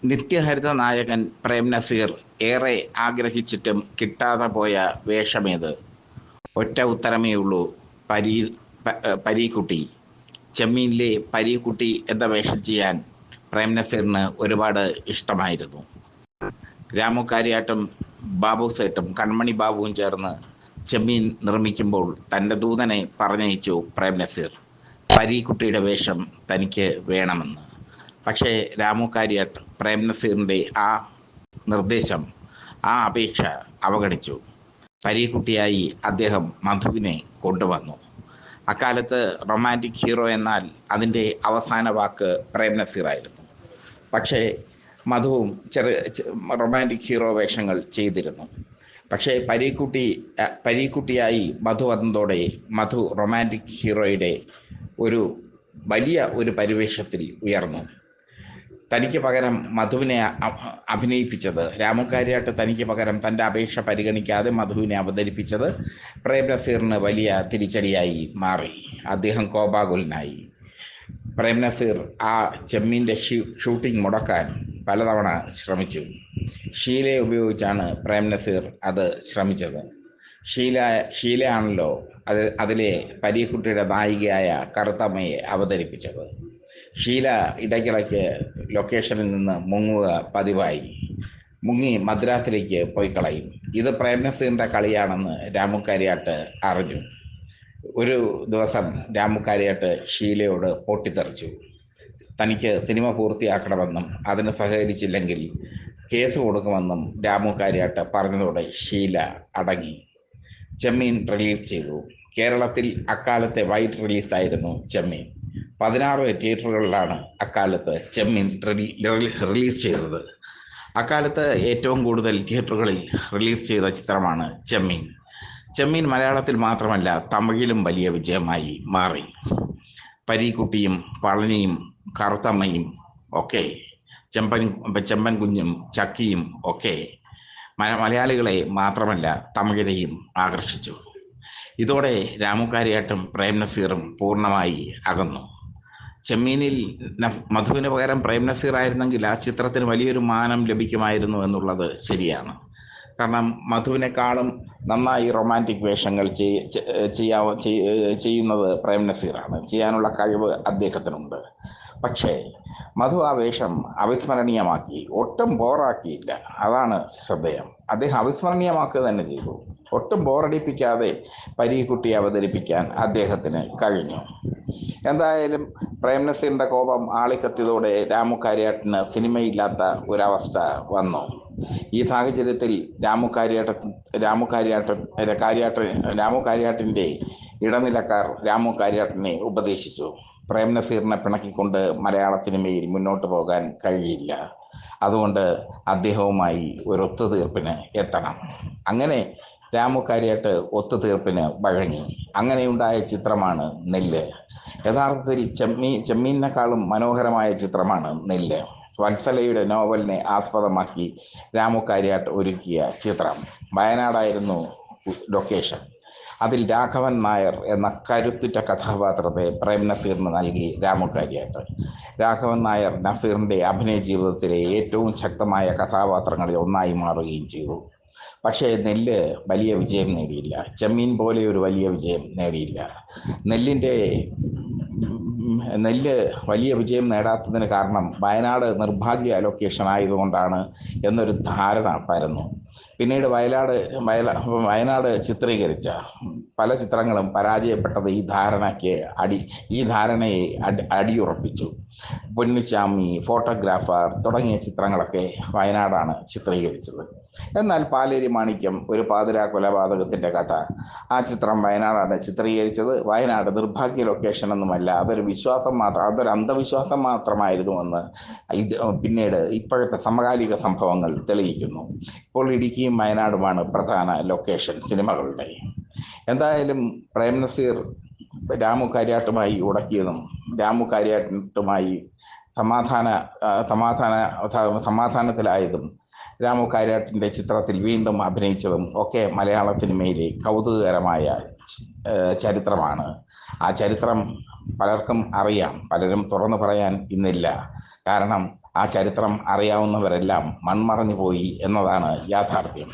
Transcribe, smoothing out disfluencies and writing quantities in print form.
നിത്യഹരിത നായകൻ പ്രേം നസീർ ഏറെ ആഗ്രഹിച്ചിട്ടും കിട്ടാതെ പോയ വേഷമേത്? ഒറ്റ ഉത്തരമേ ഉള്ളൂ: പരീ പരീക്കുട്ടി. ചെമ്മീനിലെ പരീക്കുട്ടി എന്ന വേഷം ചെയ്യാൻ പ്രേം നസീറിന് ഒരുപാട് ഇഷ്ടമായിരുന്നു. രാമു കാര്യാട്ടും ബാബു സേട്ടും കൺമണി ബാബുവും ചേർന്ന് ചെമ്മീൻ നിർമ്മിക്കുമ്പോൾ തൻ്റെ ദൂതനെ പറഞ്ഞയച്ചു പ്രേം നസീർ. പരീക്കുട്ടിയുടെ വേഷം തനിക്ക് വേണമെന്ന്. പക്ഷേ രാമു കാര്യാട്ട് പ്രേം നസീറിൻ്റെ ആ നിർദ്ദേശം, ആ അപേക്ഷ അവഗണിച്ചു. പരീക്കുട്ടിയായി അദ്ദേഹം മധുവിനെ കൊണ്ടുവന്നു. അക്കാലത്ത് റൊമാൻറ്റിക് ഹീറോ എന്നാൽ അതിൻ്റെ അവസാന വാക്ക് പ്രേം നസീറായിരുന്നു. പക്ഷേ മധുവും റൊമാൻറ്റിക് ഹീറോ വേഷങ്ങൾ ചെയ്തിരുന്നു. പക്ഷേ പരീക്കുട്ടിയായി മധു വന്നതോടെ മധു റൊമാൻറ്റിക് ഹീറോയുടെ വലിയ ഒരു പരിവേഷത്തിൽ ഉയർന്നു. തനിക്ക് പകരം മധുവിനെ അഭിനയിപ്പിച്ചത് രാമു കാര്യാട്ട്, തനിക്ക് പകരം തൻ്റെ അപേക്ഷ പരിഗണിക്കാതെ മധുവിനെ അവതരിപ്പിച്ചത് പ്രേം നസീറിന് വലിയ തിരിച്ചടിയായി മാറി. അദ്ദേഹം കോപാകുലനായി. പ്രേം നസീർ ആ ചെമ്മീൻ്റെ ഷൂട്ടിംഗ് മുടക്കാൻ പലതവണ ശ്രമിച്ചു. ഷീലയെ ഉപയോഗിച്ചാണ് പ്രേം നസീർ അത് ശ്രമിച്ചത്. ഷീലയാണല്ലോ അതിലെ പരീക്കുട്ടിയുടെ നായികയായ കറുത്തമ്മയെ അവതരിപ്പിച്ചത്. ഷീല ഇടയ്ക്കിടയ്ക്ക് ലൊക്കേഷനിൽ നിന്ന് മുങ്ങുക പതിവായി. മുങ്ങി മദ്രാസിലേക്ക് പോയി കളയും. ഇത് പ്രേം നസീറിൻ്റെ കളിയാണെന്ന് രാമു കാര്യാട്ട് അറിഞ്ഞു. ഒരു ദിവസം രാമു കാര്യാട്ട് ഷീലയോട് പൊട്ടിത്തെറിച്ചു. തനിക്ക് സിനിമ പൂർത്തിയാക്കണമെന്നും അതിന് സഹകരിച്ചില്ലെങ്കിൽ കേസ് കൊടുക്കുമെന്നും രാമു കാര്യാട്ട് പറഞ്ഞതോടെ ഷീല അടങ്ങി. ചെമ്മീൻ റിലീസ് ചെയ്തു. കേരളത്തിൽ അക്കാലത്തെ വൈറ്റ് റിലീസായിരുന്നു ചെമ്മീൻ. 16 തിയേറ്ററുകളിലാണ് അക്കാലത്ത് ചെമ്മീൻ റിലീസ് ചെയ്തത്. അക്കാലത്ത് ഏറ്റവും കൂടുതൽ തിയേറ്ററുകളിൽ റിലീസ് ചെയ്ത ചിത്രമാണ് ചെമ്മീൻ. ചെമ്മീൻ മലയാളത്തിൽ മാത്രമല്ല തമിഴിലും വലിയ വിജയമായി മാറി. പരീക്കുട്ടിയും പളനിയും കറുത്തമ്മയും ഒക്കെ, ചെമ്പൻ കുഞ്ഞും ചക്കിയും ഒക്കെ മലയാളികളെ മാത്രമല്ല തമിഴരെയും ആകർഷിച്ചു. ഇതോടെ രാമു കാര്യാട്ടും പ്രേം നസീറും പൂർണ്ണമായി അകന്നു. ചെമ്മീനിൽ മധുവിന് പകരം പ്രേം നസീർ ആയിരുന്നെങ്കിൽ ആ ചിത്രത്തിന് വലിയൊരു മാനം ലഭിക്കുമായിരുന്നു എന്നുള്ളത് ശരിയാണ്. കാരണം മധുവിനെക്കാളും നന്നായി റൊമാൻറ്റിക് വേഷങ്ങൾ ചെയ്യുന്നത് പ്രേം നസീറാണ്. ചെയ്യാനുള്ള കഴിവ് അദ്ദേഹത്തിനുണ്ട്. പക്ഷേ മധു ആ വേഷം അവിസ്മരണീയമാക്കി, ഒട്ടും ബോറാക്കിയില്ല. അതാണ് ശ്രദ്ധേയം. അദ്ദേഹം അവിസ്മരണീയമാക്കുക തന്നെ ചെയ്തു. ഒട്ടും ബോറടിപ്പിക്കാതെ പരീക്കുട്ടിയെ അവതരിപ്പിക്കാൻ അദ്ദേഹത്തിന് കഴിഞ്ഞു. എന്തായാലും പ്രേം നസീറിൻ്റെ കോപം ആളിക്കത്തിയതോടെ രാമു കാര്യാട്ടിന് സിനിമയില്ലാത്ത ഒരവസ്ഥ വന്നു. ഈ സാഹചര്യത്തിൽ രാമു കാര്യാട്ടിൻ്റെ ഇടനിലക്കാർ രാമു കാര്യാട്ടിനെ ഉപദേശിച്ചു. പ്രേം നസീറിനെ പിണക്കിക്കൊണ്ട് മലയാള സിനിമയിൽ മുന്നോട്ട് പോകാൻ കഴിയില്ല. അതുകൊണ്ട് അദ്ദേഹവുമായി ഒരു ഒത്തുതീർപ്പിന് എത്തണം. അങ്ങനെ രാമു കാര്യാട്ട് ഒത്തുതീർപ്പിന് വഴങ്ങി. അങ്ങനെയുണ്ടായ ചിത്രമാണ് നെല്ല്. യഥാർത്ഥത്തിൽ ചെമ്മീനിനേക്കാളും മനോഹരമായ ചിത്രമാണ് നെല്ല്. വത്സലയുടെ നോവലിനെ ആസ്പദമാക്കി രാമു കാര്യാട്ട് ഒരുക്കിയ ചിത്രം. വയനാടായിരുന്നു ലൊക്കേഷൻ. അതിൽ രാഘവൻ നായർ എന്ന കരുത്തുറ്റ കഥാപാത്രത്തെ പ്രേം നസീറിന് നൽകി രാമു കാര്യാട്ട്. രാഘവൻ നായർ നസീറിൻ്റെ അഭിനയ ജീവിതത്തിലെ ഏറ്റവും ശക്തമായ കഥാപാത്രങ്ങളിൽ ഒന്നായി മാറുകയും ചെയ്തു. പക്ഷേ നെല്ല് വലിയ വിജയം നേടിയില്ല. ചെമ്മീൻ പോലെ ഒരു വലിയ വിജയം നേടിയില്ല. നെല്ല് വലിയ വിജയം നേടാത്തതിന് കാരണം വയനാട് നിർഭാഗ്യ ലൊക്കേഷൻ ആയതുകൊണ്ടാണ് എന്നൊരു ധാരണ പരന്നു. പിന്നീട് വയനാട് ചിത്രീകരിച്ച പല ചിത്രങ്ങളും പരാജയപ്പെട്ടത് ഈ ധാരണയെ അടിയുറപ്പിച്ചു. പൊന്നുച്ചാമി, ഫോട്ടോഗ്രാഫർ തുടങ്ങിയ ചിത്രങ്ങളൊക്കെ വയനാടാണ് ചിത്രീകരിച്ചത്. എന്നാൽ പാലേരി മാണിക്യം, ഒരു പാതിരാ കൊലപാതകത്തിൻ്റെ കഥ, ആ ചിത്രം വയനാടാണ് ചിത്രീകരിച്ചത്. വയനാട് നിർഭാഗ്യ ലൊക്കേഷൻ ഒന്നുമല്ല, അതൊരു അന്ധവിശ്വാസം മാത്രമായിരുന്നുവെന്ന് പിന്നീട് ഇപ്പോഴത്തെ സമകാലിക സംഭവങ്ങൾ തെളിയിക്കുന്നു. ഇപ്പോൾ ഇടുക്കിയും വയനാടുമാണ് പ്രധാന ലൊക്കേഷൻ സിനിമകളുടെ. എന്തായാലും പ്രേം നസീർ രാമു കാര്യാട്ടുമായി ഉടക്കിയതും രാമു കാര്യാട്ടുമായി സമാധാനത്തിലായതും രാമു കാര്യാട്ടിൻ്റെ ചിത്രത്തിൽ വീണ്ടും അഭിനയിച്ചതും ഒക്കെ മലയാള സിനിമയിലെ കൗതുകകരമായ ചരിത്രമാണ്. ആ ചരിത്രം പലർക്കും അറിയാം, പലരും തുറന്നു പറയാൻ ഇന്നില്ല. കാരണം ആ ചരിത്രം അറിയാവുന്നവരെല്ലാം മൺമറഞ്ഞു പോയി എന്നതാണ് യാഥാർത്ഥ്യം.